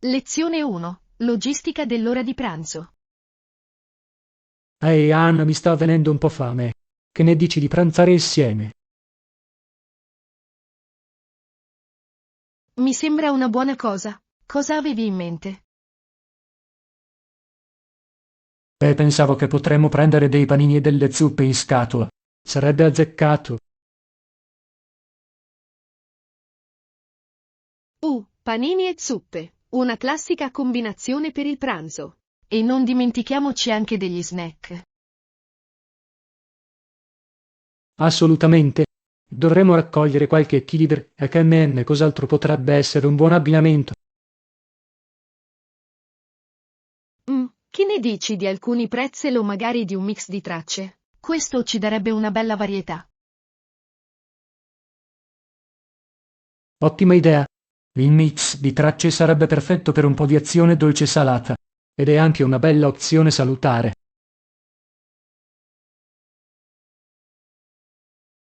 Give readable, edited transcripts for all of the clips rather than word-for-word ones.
Lezione 1. Logistica dell'ora di pranzo. Ehi Anna, mi sta venendo un po' fame. Che ne dici di pranzare insieme? Mi sembra una buona cosa. Cosa avevi in mente? Beh, pensavo che potremmo prendere dei panini e delle zuppe in scatola. Sarebbe azzeccato. Panini e zuppe. Una classica combinazione per il pranzo. E non dimentichiamoci anche degli snack. Assolutamente. Dovremmo raccogliere qualche equilibrio HMM, cos'altro potrebbe essere un buon abbinamento? Che ne dici di alcuni pretzel o magari di un mix di tracce? Questo ci darebbe una bella varietà. Ottima idea. Il mix di tracce sarebbe perfetto per un po' di azione dolce salata. Ed è anche una bella opzione salutare.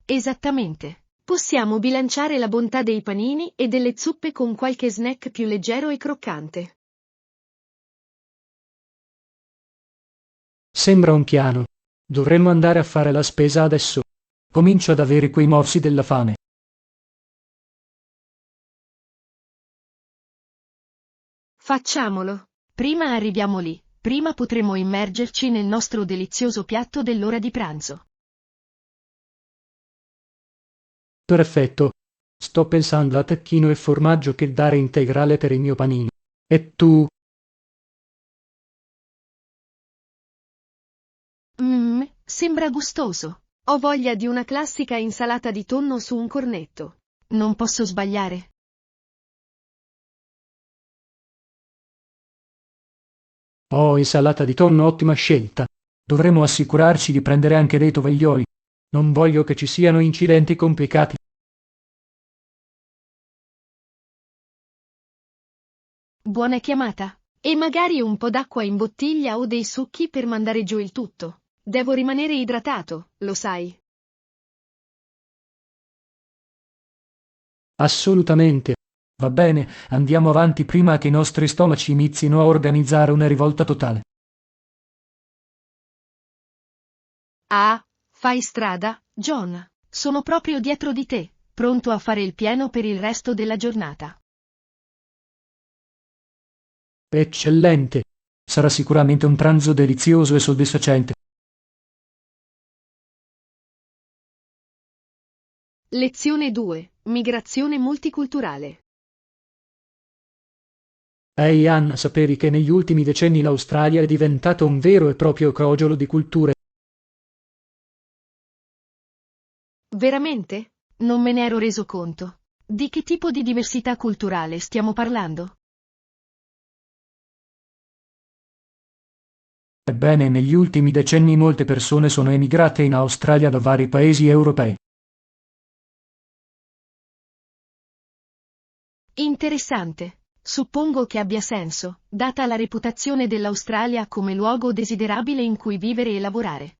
Esattamente. Possiamo bilanciare la bontà dei panini e delle zuppe con qualche snack più leggero e croccante. Sembra un piano. Dovremmo andare a fare la spesa adesso. Comincio ad avere quei morsi della fame. Facciamolo. Prima arriviamo lì, prima potremo immergerci nel nostro delizioso piatto dell'ora di pranzo. Perfetto. Sto pensando a tacchino e formaggio che dare integrale per il mio panino. E tu? Sembra gustoso. Ho voglia di una classica insalata di tonno su un cornetto. Non posso sbagliare. Oh, insalata di tonno, ottima scelta. Dovremmo assicurarci di prendere anche dei tovaglioli. Non voglio che ci siano incidenti complicati. Buona chiamata. E magari un po' d'acqua in bottiglia o dei succhi per mandare giù il tutto. Devo rimanere idratato, lo sai. Assolutamente. Va bene, andiamo avanti prima che i nostri stomaci inizino a organizzare una rivolta totale. Ah, fai strada, John. Sono proprio dietro di te, pronto a fare il pieno per il resto della giornata. Eccellente. Sarà sicuramente un pranzo delizioso e soddisfacente. Lezione 2. Migrazione multiculturale. Ehi Anna, sapevi che negli ultimi decenni l'Australia è diventato un vero e proprio crogiolo di culture? Veramente? Non me ne ero reso conto. Di che tipo di diversità culturale stiamo parlando? Ebbene, negli ultimi decenni molte persone sono emigrate in Australia da vari paesi europei. Interessante. Suppongo che abbia senso, data la reputazione dell'Australia come luogo desiderabile in cui vivere e lavorare.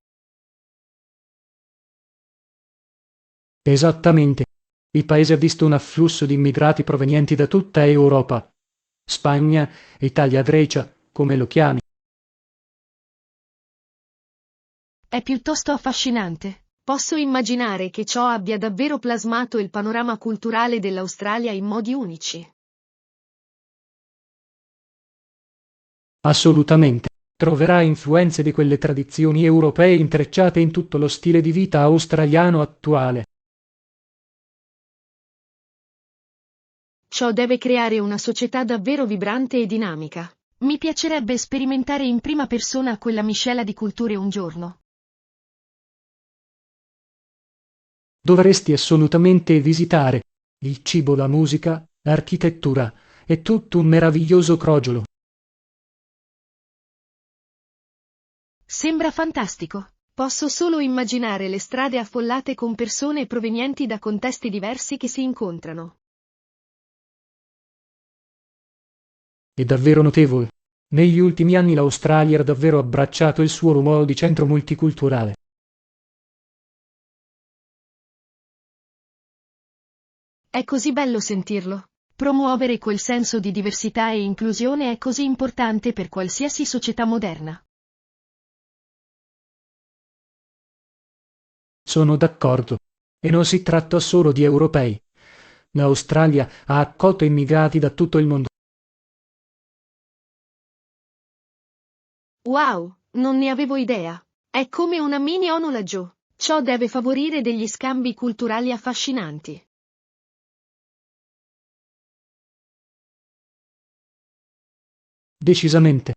Esattamente. Il paese ha visto un afflusso di immigrati provenienti da tutta Europa. Spagna, Italia, Grecia, come lo chiami. È piuttosto affascinante. Posso immaginare che ciò abbia davvero plasmato il panorama culturale dell'Australia in modi unici. Assolutamente. Troverai influenze di quelle tradizioni europee intrecciate in tutto lo stile di vita australiano attuale. Ciò deve creare una società davvero vibrante e dinamica. Mi piacerebbe sperimentare in prima persona quella miscela di culture un giorno. Dovresti assolutamente visitare. Il cibo, la musica, l'architettura. È tutto un meraviglioso crogiolo. Sembra fantastico. Posso solo immaginare le strade affollate con persone provenienti da contesti diversi che si incontrano. È davvero notevole. Negli ultimi anni l'Australia ha davvero abbracciato il suo ruolo di centro multiculturale. È così bello sentirlo. Promuovere quel senso di diversità e inclusione è così importante per qualsiasi società moderna. Sono d'accordo. E non si tratta solo di europei. L'Australia ha accolto immigrati da tutto il mondo. Wow, non ne avevo idea. È come una mini ONU laggiù. Ciò deve favorire degli scambi culturali affascinanti. Decisamente.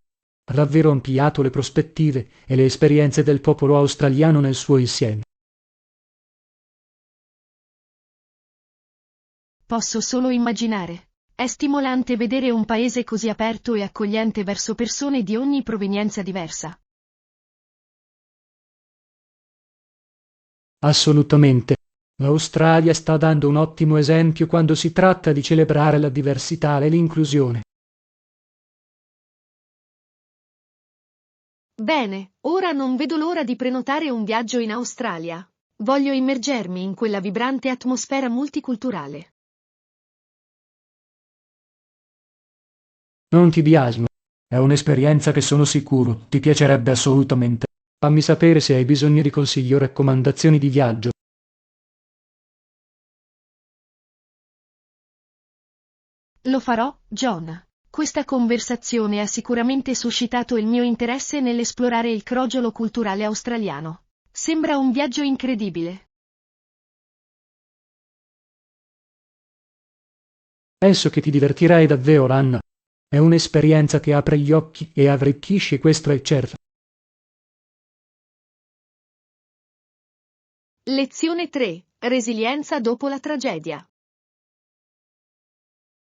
Ha davvero ampliato le prospettive e le esperienze del popolo australiano nel suo insieme. Posso solo immaginare. È stimolante vedere un paese così aperto e accogliente verso persone di ogni provenienza diversa. Assolutamente. L'Australia sta dando un ottimo esempio quando si tratta di celebrare la diversità e l'inclusione. Bene, ora non vedo l'ora di prenotare un viaggio in Australia. Voglio immergermi in quella vibrante atmosfera multiculturale. Non ti biasimo. È un'esperienza che sono sicuro ti piacerebbe assolutamente. Fammi sapere se hai bisogno di consigli o raccomandazioni di viaggio. Lo farò, John. Questa conversazione ha sicuramente suscitato il mio interesse nell'esplorare il crogiolo culturale australiano. Sembra un viaggio incredibile. Penso che ti divertirai davvero, Anna. È un'esperienza che apre gli occhi e arricchisce, questo è certo. Lezione 3. Resilienza dopo la tragedia.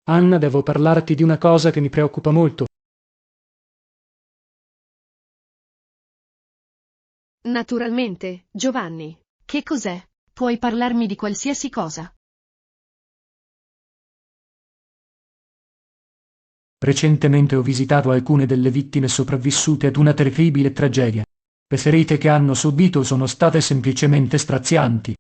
Anna, devo parlarti di una cosa che mi preoccupa molto. Naturalmente, Giovanni. Che cos'è? Puoi parlarmi di qualsiasi cosa. Recentemente ho visitato alcune delle vittime sopravvissute ad una terribile tragedia. Le ferite che hanno subito sono state semplicemente strazianti.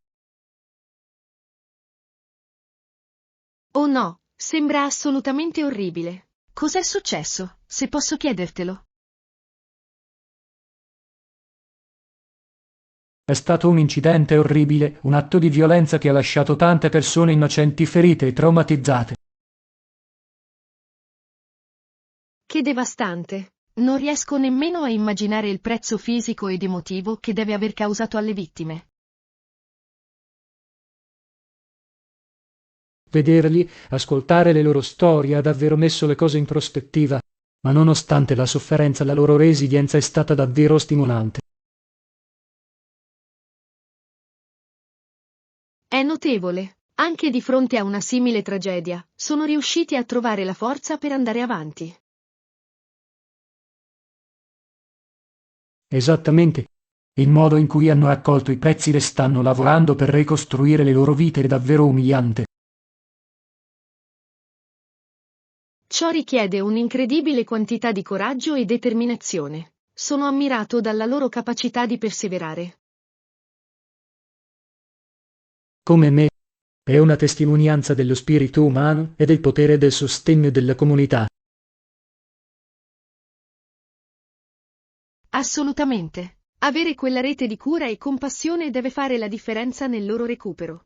Oh no, sembra assolutamente orribile. Cos'è successo, se posso chiedertelo? È stato un incidente orribile, un atto di violenza che ha lasciato tante persone innocenti ferite e traumatizzate. Che devastante. Non riesco nemmeno a immaginare il prezzo fisico ed emotivo che deve aver causato alle vittime. Vederli, ascoltare le loro storie ha davvero messo le cose in prospettiva, ma nonostante la sofferenza la loro resilienza è stata davvero stimolante. È notevole. Anche di fronte a una simile tragedia, sono riusciti a trovare la forza per andare avanti. Esattamente. Il modo in cui hanno raccolto i pezzi e stanno lavorando per ricostruire le loro vite è davvero umiliante. Ciò richiede un'incredibile quantità di coraggio e determinazione. Sono ammirato dalla loro capacità di perseverare. Come me, è una testimonianza dello spirito umano e del potere del sostegno della comunità. Assolutamente. Avere quella rete di cura e compassione deve fare la differenza nel loro recupero.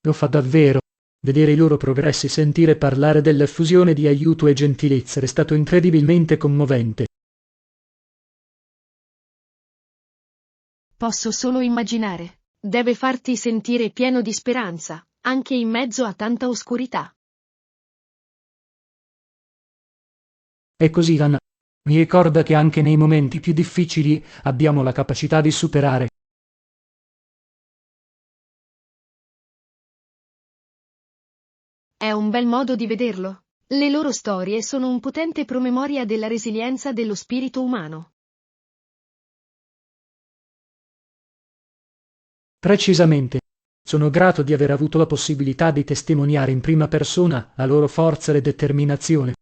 Lo fa davvero. Vedere i loro progressi, sentire parlare dell'effusione di aiuto e gentilezza è stato incredibilmente commovente. Posso solo immaginare. Deve farti sentire pieno di speranza, anche in mezzo a tanta oscurità. E così, Anna, mi ricorda che anche nei momenti più difficili abbiamo la capacità di superare. È un bel modo di vederlo. Le loro storie sono un potente promemoria della resilienza dello spirito umano. Precisamente. Sono grato di aver avuto la possibilità di testimoniare in prima persona la loro forza e determinazione.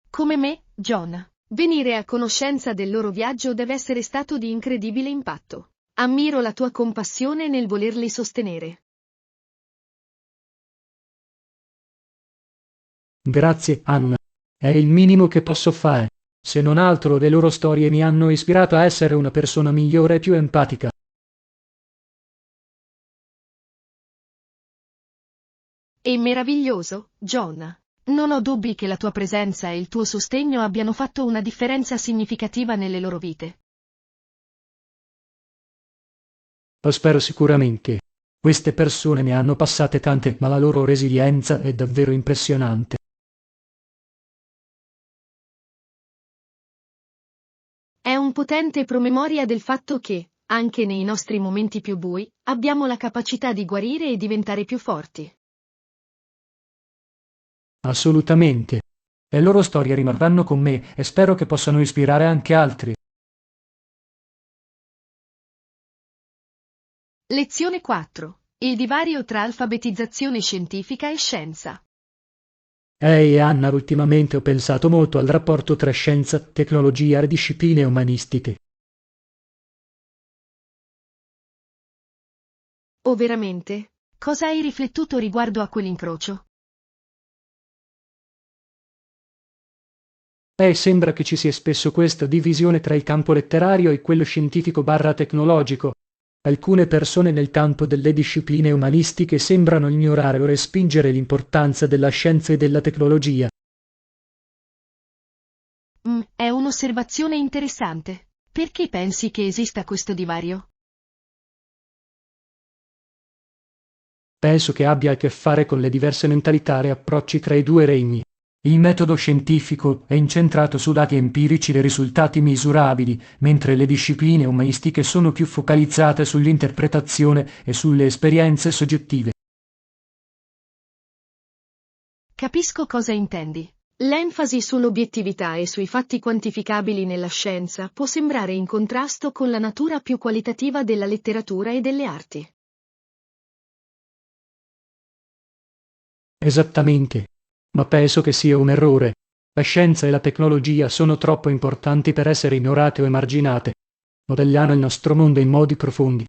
Come me, John. Venire a conoscenza del loro viaggio deve essere stato di incredibile impatto. Ammiro la tua compassione nel volerli sostenere. Grazie, Anna. È il minimo che posso fare. Se non altro, le loro storie mi hanno ispirato a essere una persona migliore e più empatica. È meraviglioso, John. Non ho dubbi che la tua presenza e il tuo sostegno abbiano fatto una differenza significativa nelle loro vite. Lo spero sicuramente. Queste persone ne hanno passate tante, ma la loro resilienza è davvero impressionante. È un potente promemoria del fatto che, anche nei nostri momenti più bui, abbiamo la capacità di guarire e diventare più forti. Assolutamente. Le loro storie rimarranno con me e spero che possano ispirare anche altri. Lezione 4. Il divario tra alfabetizzazione scientifica e scienza. Ehi, Anna, ultimamente ho pensato molto al rapporto tra scienza, tecnologia e discipline umanistiche. Oh, veramente? Cosa hai riflettuto riguardo a quell'incrocio? Sembra che ci sia spesso questa divisione tra il campo letterario e quello scientifico/tecnologico. Alcune persone nel campo delle discipline umanistiche sembrano ignorare o respingere l'importanza della scienza e della tecnologia. È un'osservazione interessante. Perché pensi che esista questo divario? Penso che abbia a che fare con le diverse mentalità e approcci tra i due regni. Il metodo scientifico è incentrato su dati empirici e risultati misurabili, mentre le discipline umanistiche sono più focalizzate sull'interpretazione e sulle esperienze soggettive. Capisco cosa intendi. L'enfasi sull'obiettività e sui fatti quantificabili nella scienza può sembrare in contrasto con la natura più qualitativa della letteratura e delle arti. Esattamente. Ma penso che sia un errore. La scienza e la tecnologia sono troppo importanti per essere ignorate o emarginate. Modellano il nostro mondo in modi profondi.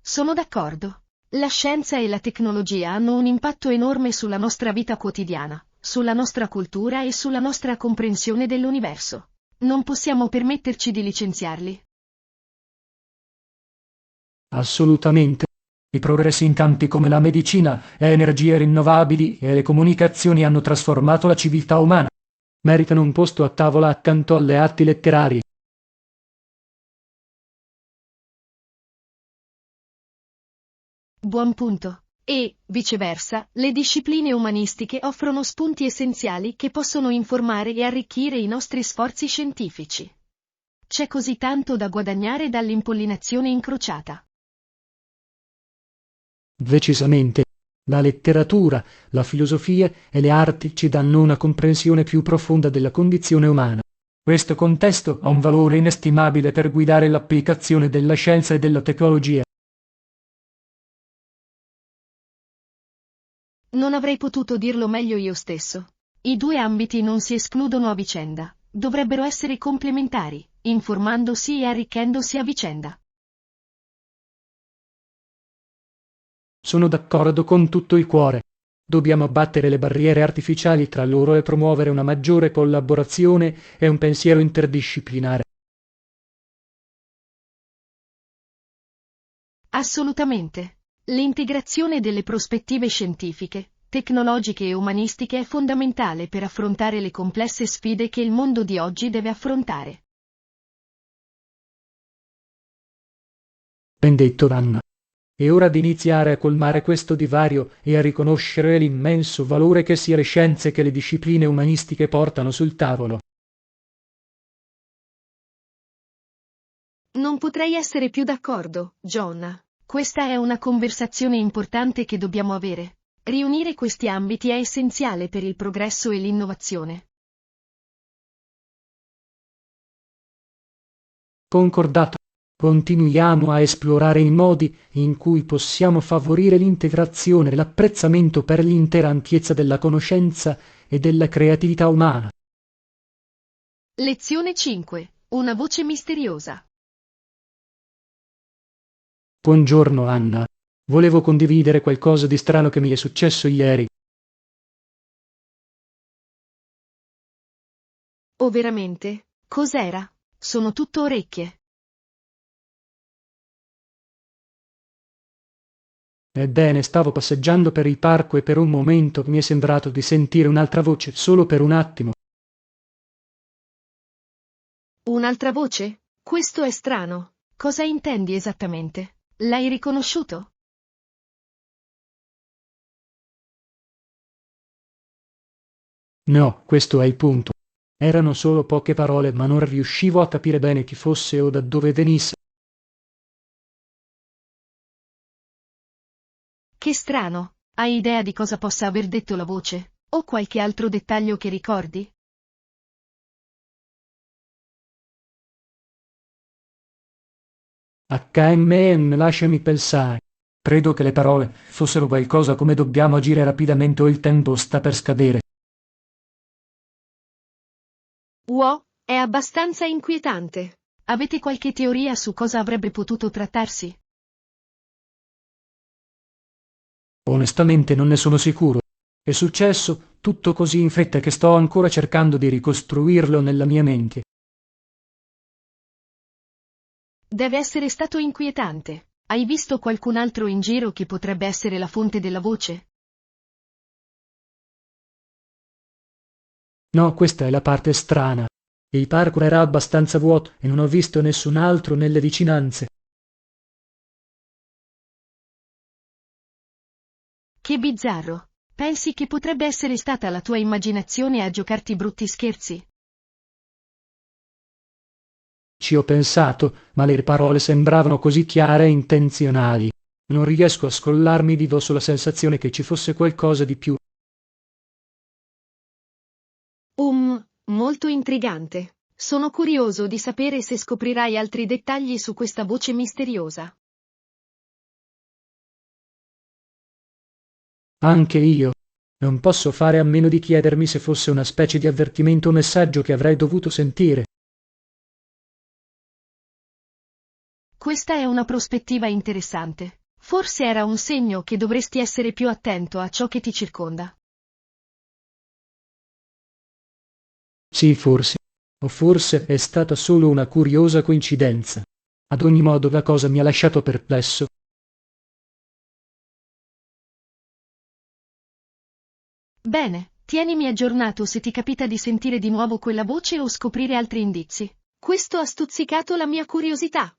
Sono d'accordo. La scienza e la tecnologia hanno un impatto enorme sulla nostra vita quotidiana, sulla nostra cultura e sulla nostra comprensione dell'universo. Non possiamo permetterci di licenziarli. Assolutamente. I progressi in campi come la medicina, le energie rinnovabili e le comunicazioni hanno trasformato la civiltà umana. Meritano un posto a tavola accanto alle arti letterarie. Buon punto. E, viceversa, le discipline umanistiche offrono spunti essenziali che possono informare e arricchire i nostri sforzi scientifici. C'è così tanto da guadagnare dall'impollinazione incrociata. Decisamente. La letteratura, la filosofia e le arti ci danno una comprensione più profonda della condizione umana. Questo contesto ha un valore inestimabile per guidare l'applicazione della scienza e della tecnologia. Non avrei potuto dirlo meglio io stesso. I due ambiti non si escludono a vicenda, dovrebbero essere complementari, informandosi e arricchendosi a vicenda. Sono d'accordo con tutto il cuore. Dobbiamo abbattere le barriere artificiali tra loro e promuovere una maggiore collaborazione e un pensiero interdisciplinare. Assolutamente. L'integrazione delle prospettive scientifiche, tecnologiche e umanistiche è fondamentale per affrontare le complesse sfide che il mondo di oggi deve affrontare. Ben detto, Anna. È ora di iniziare a colmare questo divario e a riconoscere l'immenso valore che sia le scienze che le discipline umanistiche portano sul tavolo. Non potrei essere più d'accordo, John. Questa è una conversazione importante che dobbiamo avere. Riunire questi ambiti è essenziale per il progresso e l'innovazione. Concordato. Continuiamo a esplorare i modi in cui possiamo favorire l'integrazione e l'apprezzamento per l'intera ampiezza della conoscenza e della creatività umana. Lezione 5. Una voce misteriosa. Buongiorno, Anna. Volevo condividere qualcosa di strano che mi è successo ieri. Oh, veramente? Cos'era? Sono tutto orecchie. Ebbene, stavo passeggiando per il parco e per un momento mi è sembrato di sentire un'altra voce, solo per un attimo. Un'altra voce? Questo è strano. Cosa intendi esattamente? L'hai riconosciuto? No, questo è il punto. Erano solo poche parole, ma non riuscivo a capire bene chi fosse o da dove venisse. Che strano. Hai idea di cosa possa aver detto la voce? O qualche altro dettaglio che ricordi? HMN, lasciami pensare. Credo che le parole fossero qualcosa come dobbiamo agire rapidamente o il tempo sta per scadere. Wow, è abbastanza inquietante. Avete qualche teoria su cosa avrebbe potuto trattarsi? Onestamente non ne sono sicuro. È successo tutto così in fretta che sto ancora cercando di ricostruirlo nella mia mente. Deve essere stato inquietante. Hai visto qualcun altro in giro che potrebbe essere la fonte della voce? No, questa è la parte strana. Il parco era abbastanza vuoto e non ho visto nessun altro nelle vicinanze. Che bizzarro. Pensi che potrebbe essere stata la tua immaginazione a giocarti brutti scherzi? Ci ho pensato, ma le parole sembravano così chiare e intenzionali. Non riesco a scrollarmi vivo sulla sensazione che ci fosse qualcosa di più. Molto intrigante. Sono curioso di sapere se scoprirai altri dettagli su questa voce misteriosa. Anche io. Non posso fare a meno di chiedermi se fosse una specie di avvertimento o messaggio che avrei dovuto sentire. Questa è una prospettiva interessante. Forse era un segno che dovresti essere più attento a ciò che ti circonda. Sì, forse. O forse è stata solo una curiosa coincidenza. Ad ogni modo la cosa mi ha lasciato perplesso. Bene, tienimi aggiornato se ti capita di sentire di nuovo quella voce o scoprire altri indizi. Questo ha stuzzicato la mia curiosità.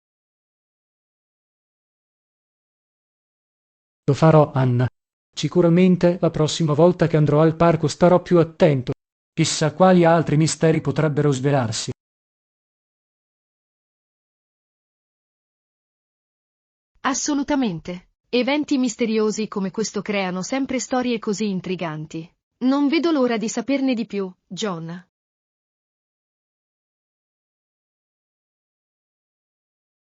Lo farò, Anna. Sicuramente la prossima volta che andrò al parco starò più attento. Chissà quali altri misteri potrebbero svelarsi. Assolutamente. Eventi misteriosi come questo creano sempre storie così intriganti. Non vedo l'ora di saperne di più, John.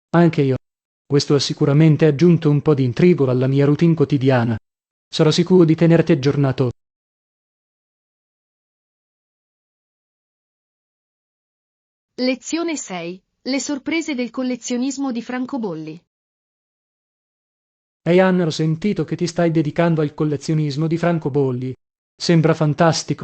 Anche io. Questo ha sicuramente aggiunto un po' di intrigo alla mia routine quotidiana. Sarò sicuro di tenerti aggiornato. Lezione 6. Le sorprese del collezionismo di francobolli. Ehi Anna, ho sentito che ti stai dedicando al collezionismo di francobolli. Sembra fantastico.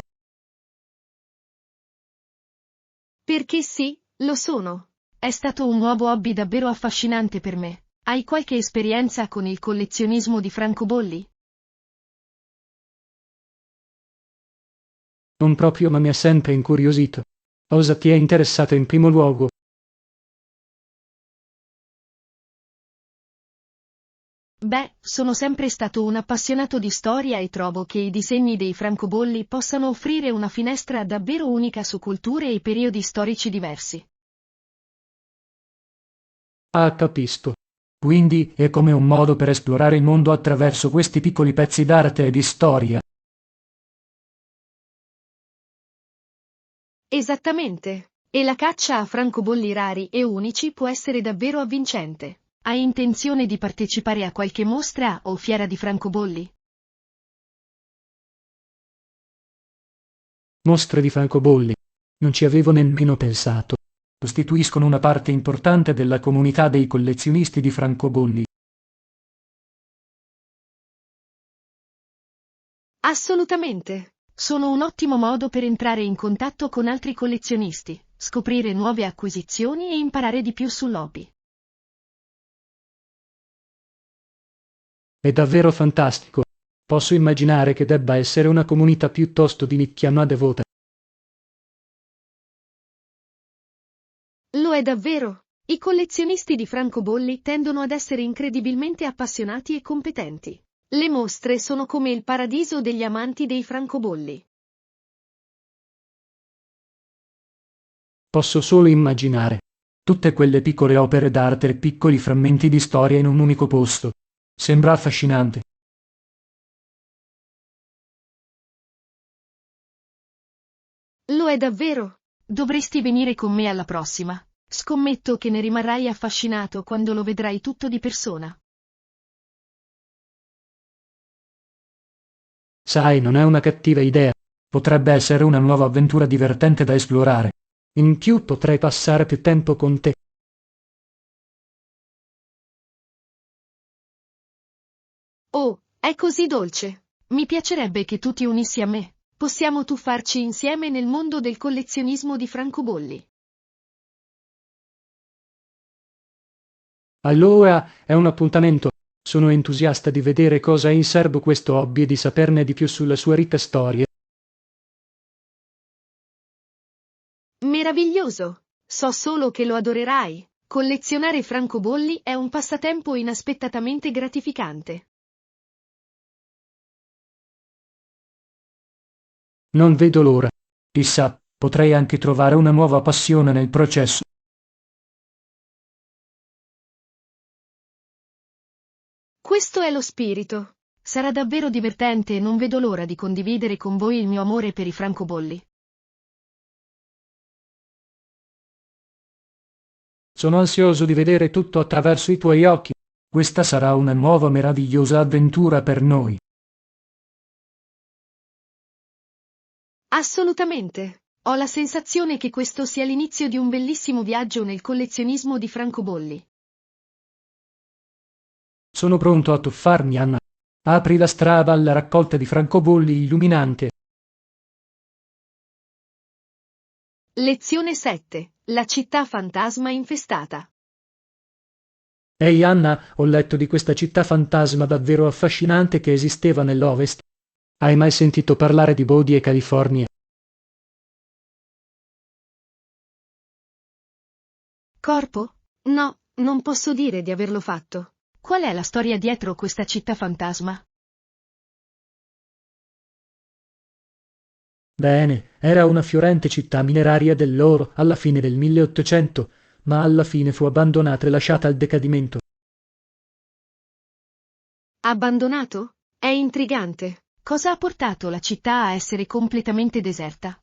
Perché sì, lo sono. È stato un nuovo hobby davvero affascinante per me. Hai qualche esperienza con il collezionismo di francobolli? Non proprio, ma mi ha sempre incuriosito. Cosa ti è interessato in primo luogo? Beh, sono sempre stato un appassionato di storia e trovo che i disegni dei francobolli possano offrire una finestra davvero unica su culture e periodi storici diversi. Ah, capisco. Quindi è come un modo per esplorare il mondo attraverso questi piccoli pezzi d'arte e di storia. Esattamente. E la caccia a francobolli rari e unici può essere davvero avvincente. Hai intenzione di partecipare a qualche mostra o fiera di francobolli? Mostre di francobolli. Non ci avevo nemmeno pensato. Costituiscono una parte importante della comunità dei collezionisti di francobolli. Assolutamente. Sono un ottimo modo per entrare in contatto con altri collezionisti, scoprire nuove acquisizioni e imparare di più sull'hobby. È davvero fantastico. Posso immaginare che debba essere una comunità piuttosto di nicchia ma devota. Lo è davvero. I collezionisti di francobolli tendono ad essere incredibilmente appassionati e competenti. Le mostre sono come il paradiso degli amanti dei francobolli. Posso solo immaginare. Tutte quelle piccole opere d'arte e piccoli frammenti di storia in un unico posto. Sembra affascinante. Lo è davvero. Dovresti venire con me alla prossima. Scommetto che ne rimarrai affascinato quando lo vedrai tutto di persona. Sai, non è una cattiva idea. Potrebbe essere una nuova avventura divertente da esplorare. In più potrei passare più tempo con te. Oh, è così dolce. Mi piacerebbe che tu ti unissi a me. Possiamo tuffarci insieme nel mondo del collezionismo di francobolli. Allora è un appuntamento. Sono entusiasta di vedere cosa ha in serbo questo hobby e di saperne di più sulla sua ricca storia. Meraviglioso! So solo che lo adorerai. Collezionare francobolli è un passatempo inaspettatamente gratificante. Non vedo l'ora. Chissà, potrei anche trovare una nuova passione nel processo. Questo è lo spirito. Sarà davvero divertente e non vedo l'ora di condividere con voi il mio amore per i francobolli. Sono ansioso di vedere tutto attraverso i tuoi occhi. Questa sarà una nuova meravigliosa avventura per noi. Assolutamente. Ho la sensazione che questo sia l'inizio di un bellissimo viaggio nel collezionismo di francobolli. Sono pronto a tuffarmi, Anna. Apri la strada alla raccolta di francobolli illuminante. Lezione 7. La città fantasma infestata. Ehi Anna, ho letto di questa città fantasma davvero affascinante che esisteva nell'Ovest. Hai mai sentito parlare di Bodie, California? Corpo? No, non posso dire di averlo fatto. Qual è la storia dietro questa città fantasma? Bene, era una fiorente città mineraria dell'oro alla fine del 1800, ma alla fine fu abbandonata e lasciata al decadimento. Abbandonato? È intrigante. Cosa ha portato la città a essere completamente deserta?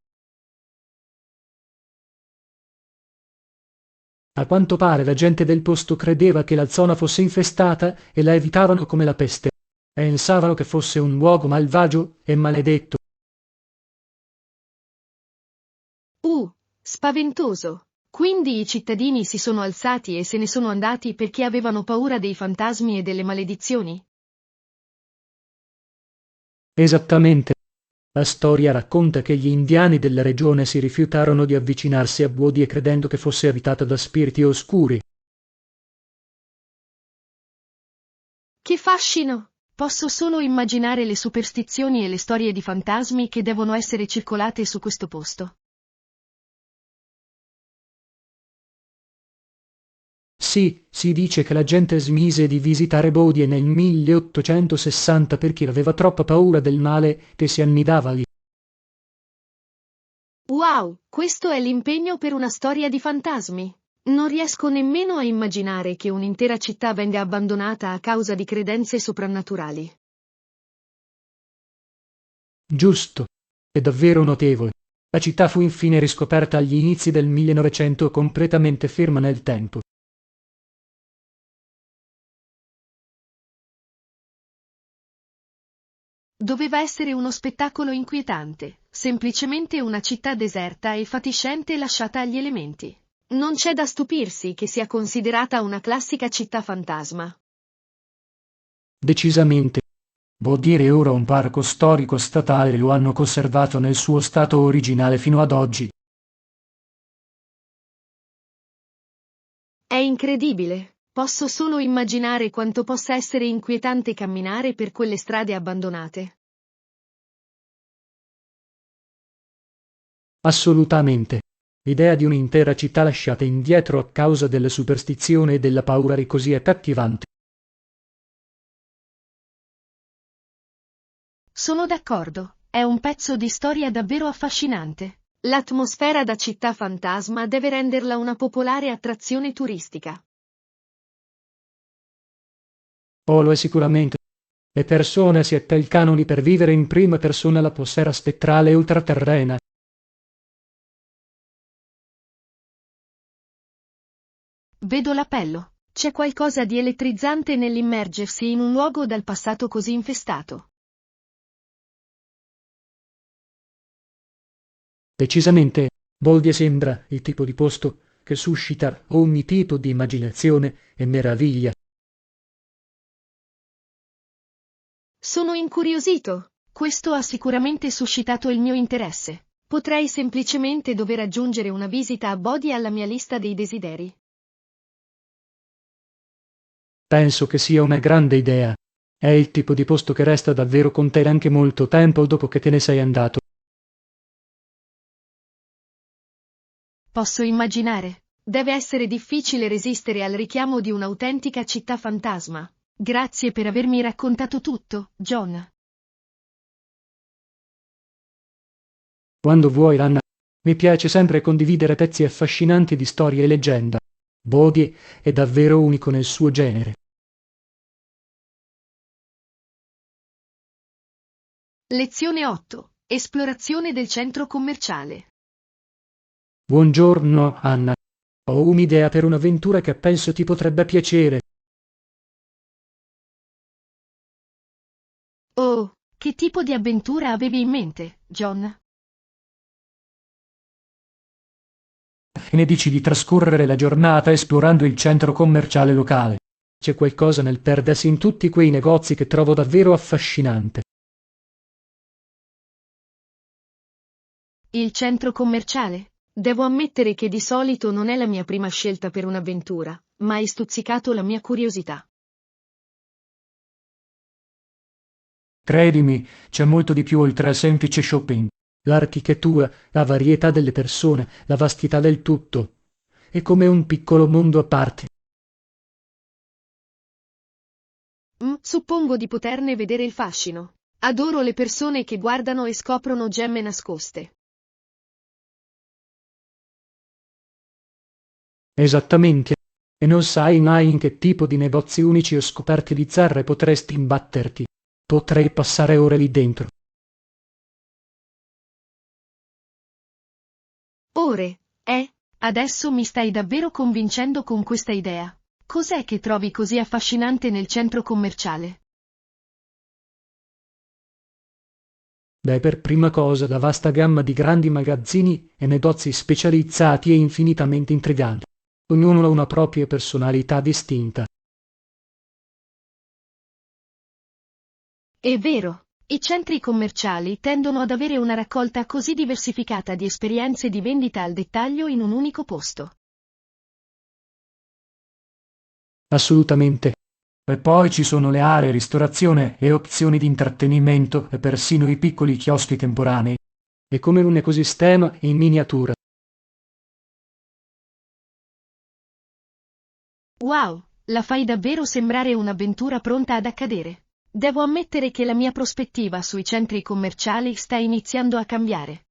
A quanto pare la gente del posto credeva che la zona fosse infestata e la evitavano come la peste. Pensavano che fosse un luogo malvagio e maledetto. Spaventoso. Quindi i cittadini si sono alzati e se ne sono andati perché avevano paura dei fantasmi e delle maledizioni? Esattamente. La storia racconta che gli indiani della regione si rifiutarono di avvicinarsi a Bodie credendo che fosse abitata da spiriti oscuri. Che fascino! Posso solo immaginare le superstizioni e le storie di fantasmi che devono essere circolate su questo posto. Sì, si dice che la gente smise di visitare Bodie nel 1860 perché aveva troppa paura del male che si annidava lì. Wow, questo è l'impegno per una storia di fantasmi. Non riesco nemmeno a immaginare che un'intera città venga abbandonata a causa di credenze soprannaturali. Giusto, è davvero notevole. La città fu infine riscoperta agli inizi del 1900 completamente ferma nel tempo. Doveva essere uno spettacolo inquietante, semplicemente una città deserta e fatiscente lasciata agli elementi. Non c'è da stupirsi che sia considerata una classica città fantasma. Decisamente. Vuol dire ora un parco storico statale lo hanno conservato nel suo stato originale fino ad oggi. È incredibile. Posso solo immaginare quanto possa essere inquietante camminare per quelle strade abbandonate. Assolutamente. L'idea di un'intera città lasciata indietro a causa della superstizione e della paura è così accattivante. Sono d'accordo, è un pezzo di storia davvero affascinante. L'atmosfera da città fantasma deve renderla una popolare attrazione turistica. Oh, lo è sicuramente. Le persone si attelcano lì per vivere in prima persona l'atmosfera spettrale e ultraterrena. Vedo l'appello. C'è qualcosa di elettrizzante nell'immergersi in un luogo dal passato così infestato. Decisamente, Boldia sembra il tipo di posto che suscita ogni tipo di immaginazione e meraviglia. Sono incuriosito. Questo ha sicuramente suscitato il mio interesse. Potrei semplicemente dover aggiungere una visita a Bodhi alla mia lista dei desideri. Penso che sia una grande idea. È il tipo di posto che resta davvero con te anche molto tempo dopo che te ne sei andato. Posso immaginare. Deve essere difficile resistere al richiamo di un'autentica città fantasma. Grazie per avermi raccontato tutto, John. Quando vuoi, Anna. Mi piace sempre condividere pezzi affascinanti di storia e leggenda. Bodhi è davvero unico nel suo genere. Lezione 8. Esplorazione del centro commerciale. Buongiorno, Anna. Ho un'idea per un'avventura che penso ti potrebbe piacere. Oh, che tipo di avventura avevi in mente, John? Che ne dici di trascorrere la giornata esplorando il centro commerciale locale? C'è qualcosa nel perdersi in tutti quei negozi che trovo davvero affascinante. Il centro commerciale? Devo ammettere che di solito non è la mia prima scelta per un'avventura, ma hai stuzzicato la mia curiosità. Credimi, c'è molto di più oltre al semplice shopping. L'architettura, la varietà delle persone, la vastità del tutto. È come un piccolo mondo a parte. Suppongo di poterne vedere il fascino. Adoro le persone che guardano e scoprono gemme nascoste. Esattamente. E non sai mai in che tipo di negozi unici o scoperti bizzarre potresti imbatterti. Potrei passare ore lì dentro. Ore, adesso mi stai davvero convincendo con questa idea. Cos'è che trovi così affascinante nel centro commerciale? Beh, per prima cosa, la vasta gamma di grandi magazzini e negozi specializzati e infinitamente intriganti. Ognuno ha una propria personalità distinta. È vero, i centri commerciali tendono ad avere una raccolta così diversificata di esperienze di vendita al dettaglio in un unico posto. Assolutamente. E poi ci sono le aree ristorazione e opzioni di intrattenimento e persino i piccoli chioschi temporanei. È come un ecosistema in miniatura. Wow, la fai davvero sembrare un'avventura pronta ad accadere. Devo ammettere che la mia prospettiva sui centri commerciali sta iniziando a cambiare.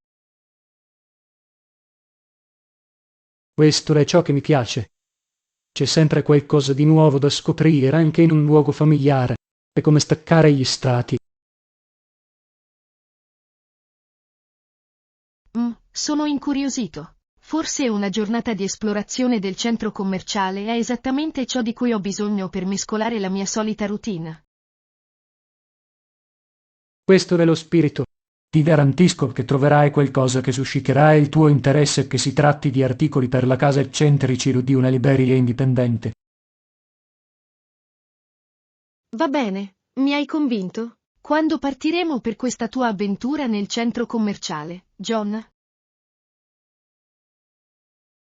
Questo è ciò che mi piace. C'è sempre qualcosa di nuovo da scoprire anche in un luogo familiare. È come staccare gli strati. Sono incuriosito. Forse una giornata di esplorazione del centro commerciale è esattamente ciò di cui ho bisogno per mescolare la mia solita routine. Questo è lo spirito. Ti garantisco che troverai qualcosa che susciterà il tuo interesse, che si tratti di articoli per la casa eccentrici o di una libreria indipendente. Va bene, mi hai convinto. Quando partiremo per questa tua avventura nel centro commerciale, John?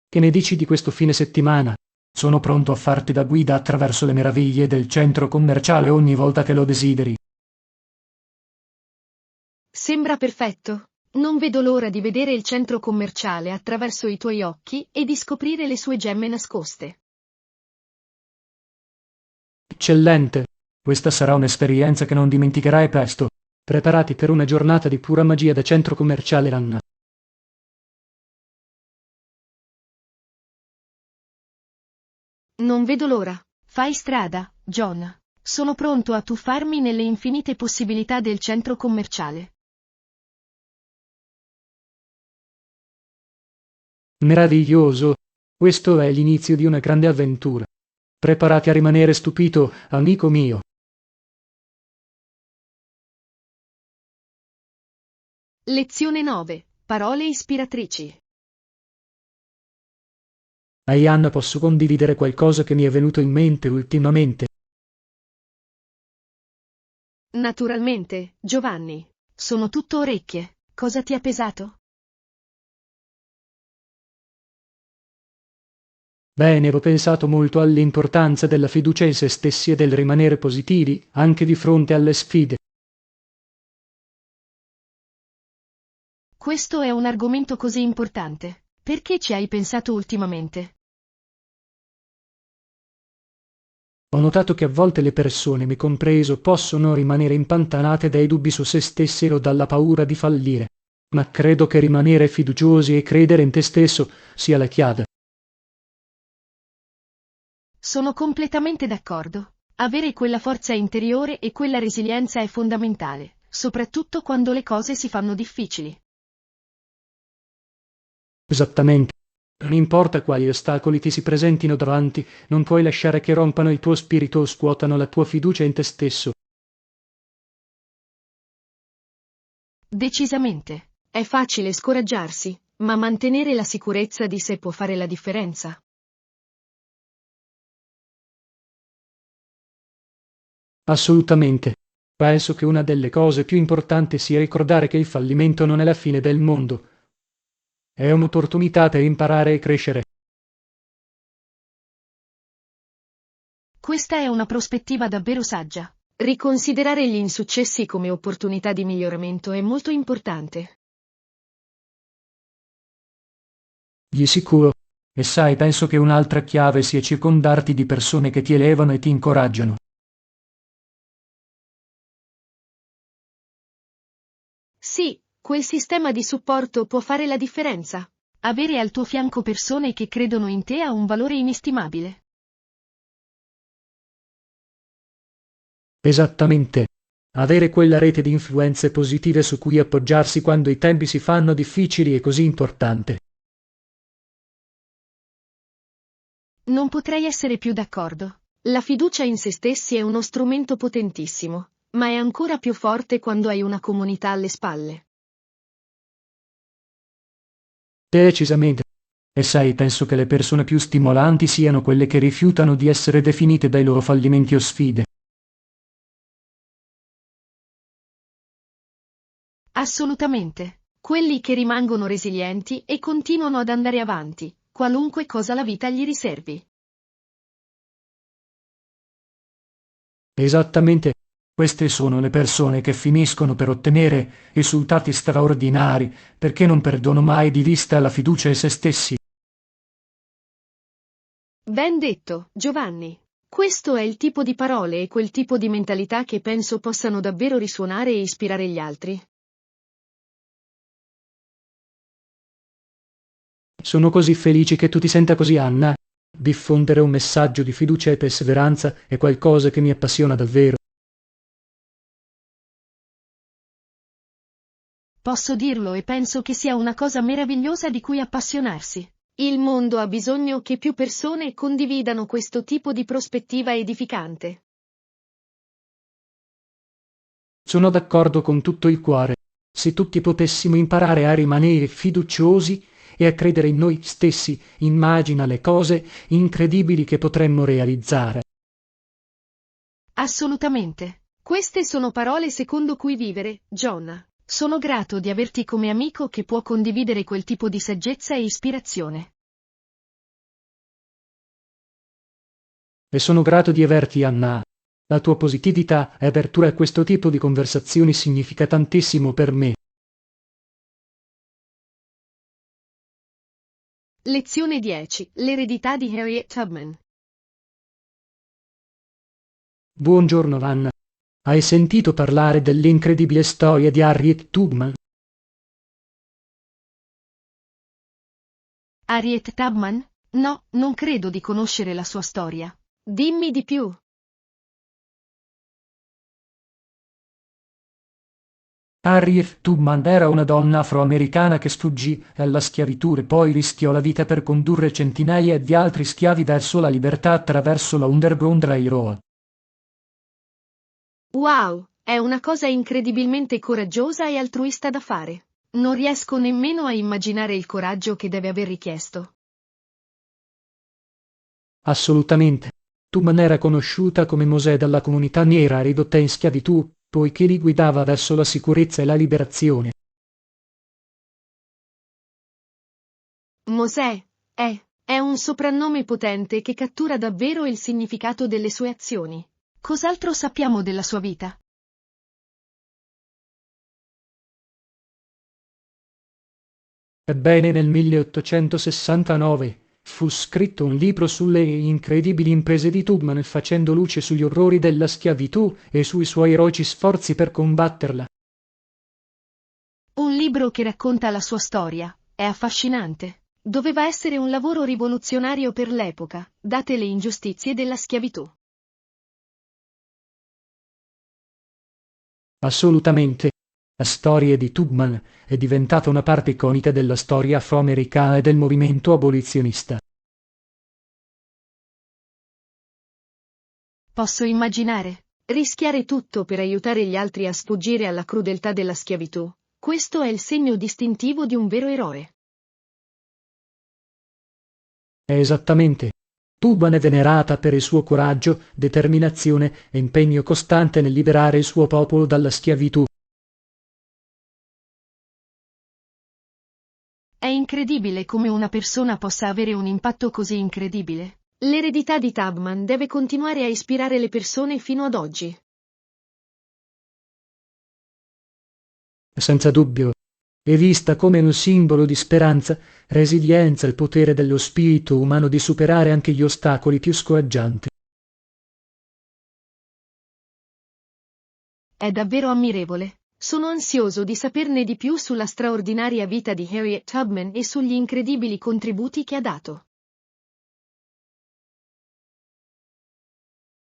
Che ne dici di questo fine settimana? Sono pronto a farti da guida attraverso le meraviglie del centro commerciale ogni volta che lo desideri. Sembra perfetto. Non vedo l'ora di vedere il centro commerciale attraverso i tuoi occhi e di scoprire le sue gemme nascoste. Eccellente! Questa sarà un'esperienza che non dimenticherai presto. Preparati per una giornata di pura magia da centro commerciale, Anna. Non vedo l'ora. Fai strada, John. Sono pronto a tuffarmi nelle infinite possibilità del centro commerciale. Meraviglioso! Questo è l'inizio di una grande avventura. Preparati a rimanere stupito, amico mio. Lezione 9. Parole ispiratrici. Ehi Anna, posso condividere qualcosa che mi è venuto in mente ultimamente? Naturalmente, Giovanni. Sono tutto orecchie. Cosa ti ha pesato? Bene, ho pensato molto all'importanza della fiducia in se stessi e del rimanere positivi, anche di fronte alle sfide. Questo è un argomento così importante. Perché ci hai pensato ultimamente? Ho notato che a volte le persone, me compreso, possono rimanere impantanate dai dubbi su se stesse o dalla paura di fallire. Ma credo che rimanere fiduciosi e credere in te stesso sia la chiave. Sono completamente d'accordo. Avere quella forza interiore e quella resilienza è fondamentale, soprattutto quando le cose si fanno difficili. Esattamente. Non importa quali ostacoli ti si presentino davanti, non puoi lasciare che rompano il tuo spirito o scuotano la tua fiducia in te stesso. Decisamente. È facile scoraggiarsi, ma mantenere la sicurezza di sé può fare la differenza. Assolutamente. Penso che una delle cose più importanti sia ricordare che il fallimento non è la fine del mondo. È un'opportunità per imparare e crescere. Questa è una prospettiva davvero saggia. Riconsiderare gli insuccessi come opportunità di miglioramento è molto importante. Di sicuro. E sai, penso che un'altra chiave sia circondarti di persone che ti elevano e ti incoraggiano. Sì, quel sistema di supporto può fare la differenza. Avere al tuo fianco persone che credono in te ha un valore inestimabile. Esattamente. Avere quella rete di influenze positive su cui appoggiarsi quando i tempi si fanno difficili è così importante. Non potrei essere più d'accordo. La fiducia in se stessi è uno strumento potentissimo, ma è ancora più forte quando hai una comunità alle spalle. Decisamente. E sai, penso che le persone più stimolanti siano quelle che rifiutano di essere definite dai loro fallimenti o sfide. Assolutamente. Quelli che rimangono resilienti e continuano ad andare avanti, qualunque cosa la vita gli riservi. Esattamente. Queste sono le persone che finiscono per ottenere risultati straordinari, perché non perdono mai di vista la fiducia in se stessi. Ben detto, Giovanni. Questo è il tipo di parole e quel tipo di mentalità che penso possano davvero risuonare e ispirare gli altri. Sono così felice che tu ti senta così, Anna. Diffondere un messaggio di fiducia e perseveranza è qualcosa che mi appassiona davvero. Posso dirlo e penso che sia una cosa meravigliosa di cui appassionarsi. Il mondo ha bisogno che più persone condividano questo tipo di prospettiva edificante. Sono d'accordo con tutto il cuore. Se tutti potessimo imparare a rimanere fiduciosi e a credere in noi stessi, immagina le cose incredibili che potremmo realizzare. Assolutamente. Queste sono parole secondo cui vivere, John. Sono grato di averti come amico che può condividere quel tipo di saggezza e ispirazione. E sono grato di averti, Anna. La tua positività e apertura a questo tipo di conversazioni significa tantissimo per me. Lezione 10. L'eredità di Harriet Tubman. Buongiorno, Anna. Hai sentito parlare dell'incredibile storia di Harriet Tubman? Harriet Tubman? No, non credo di conoscere la sua storia. Dimmi di più. Harriet Tubman era una donna afroamericana che sfuggì alla schiavitù e poi rischiò la vita per condurre centinaia di altri schiavi verso la libertà attraverso la Underground Railroad. Wow, è una cosa incredibilmente coraggiosa e altruista da fare. Non riesco nemmeno a immaginare il coraggio che deve aver richiesto. Assolutamente. Tubman era conosciuta come Mosè dalla comunità nera ridotta in schiavitù, poiché li guidava verso la sicurezza e la liberazione. Mosè è un soprannome potente che cattura davvero il significato delle sue azioni. Cos'altro sappiamo della sua vita? Ebbene, nel 1869 fu scritto un libro sulle incredibili imprese di Tubman, facendo luce sugli orrori della schiavitù e sui suoi eroici sforzi per combatterla. Un libro che racconta la sua storia. È affascinante. Doveva essere un lavoro rivoluzionario per l'epoca, date le ingiustizie della schiavitù. Assolutamente. La storia di Tubman è diventata una parte iconica della storia afroamericana e del movimento abolizionista. Posso immaginare. Rischiare tutto per aiutare gli altri a sfuggire alla crudeltà della schiavitù. Questo è il segno distintivo di un vero eroe. Esattamente. Tubman è venerata per il suo coraggio, determinazione e impegno costante nel liberare il suo popolo dalla schiavitù. È incredibile come una persona possa avere un impatto così incredibile. L'eredità di Tubman deve continuare a ispirare le persone fino ad oggi. Senza dubbio. È vista come un simbolo di speranza, resilienza e il potere dello spirito umano di superare anche gli ostacoli più scoraggianti. È davvero ammirevole. Sono ansioso di saperne di più sulla straordinaria vita di Harriet Tubman e sugli incredibili contributi che ha dato.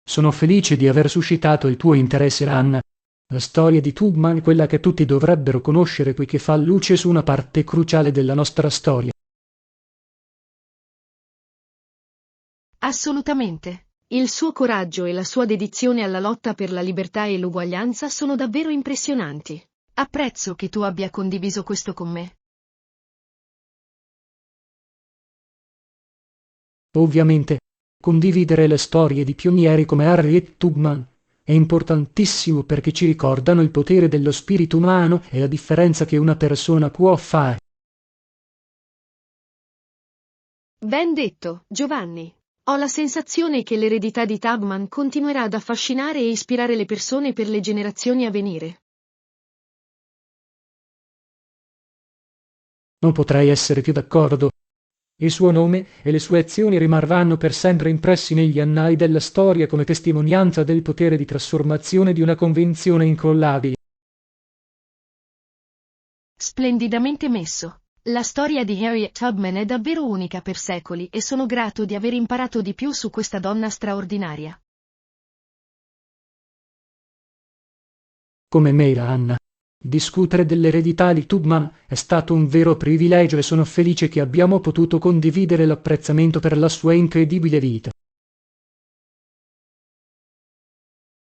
Sono felice di aver suscitato il tuo interesse, Anna. La storia di Tubman è quella che tutti dovrebbero conoscere poiché fa luce su una parte cruciale della nostra storia. Assolutamente. Il suo coraggio e la sua dedizione alla lotta per la libertà e l'uguaglianza sono davvero impressionanti. Apprezzo che tu abbia condiviso questo con me. Ovviamente, condividere le storie di pionieri come Harriet Tubman è importantissimo perché ci ricordano il potere dello spirito umano e la differenza che una persona può fare. Ben detto, Giovanni. Ho la sensazione che l'eredità di Tubman continuerà ad affascinare e ispirare le persone per le generazioni a venire. Non potrei essere più d'accordo. Il suo nome e le sue azioni rimarranno per sempre impressi negli annali della storia come testimonianza del potere di trasformazione di una convinzione incrollabile. Splendidamente messo. La storia di Harriet Tubman è davvero unica per secoli e sono grato di aver imparato di più su questa donna straordinaria. Come me, Anna. Discutere dell'eredità di Tubman è stato un vero privilegio e sono felice che abbiamo potuto condividere l'apprezzamento per la sua incredibile vita.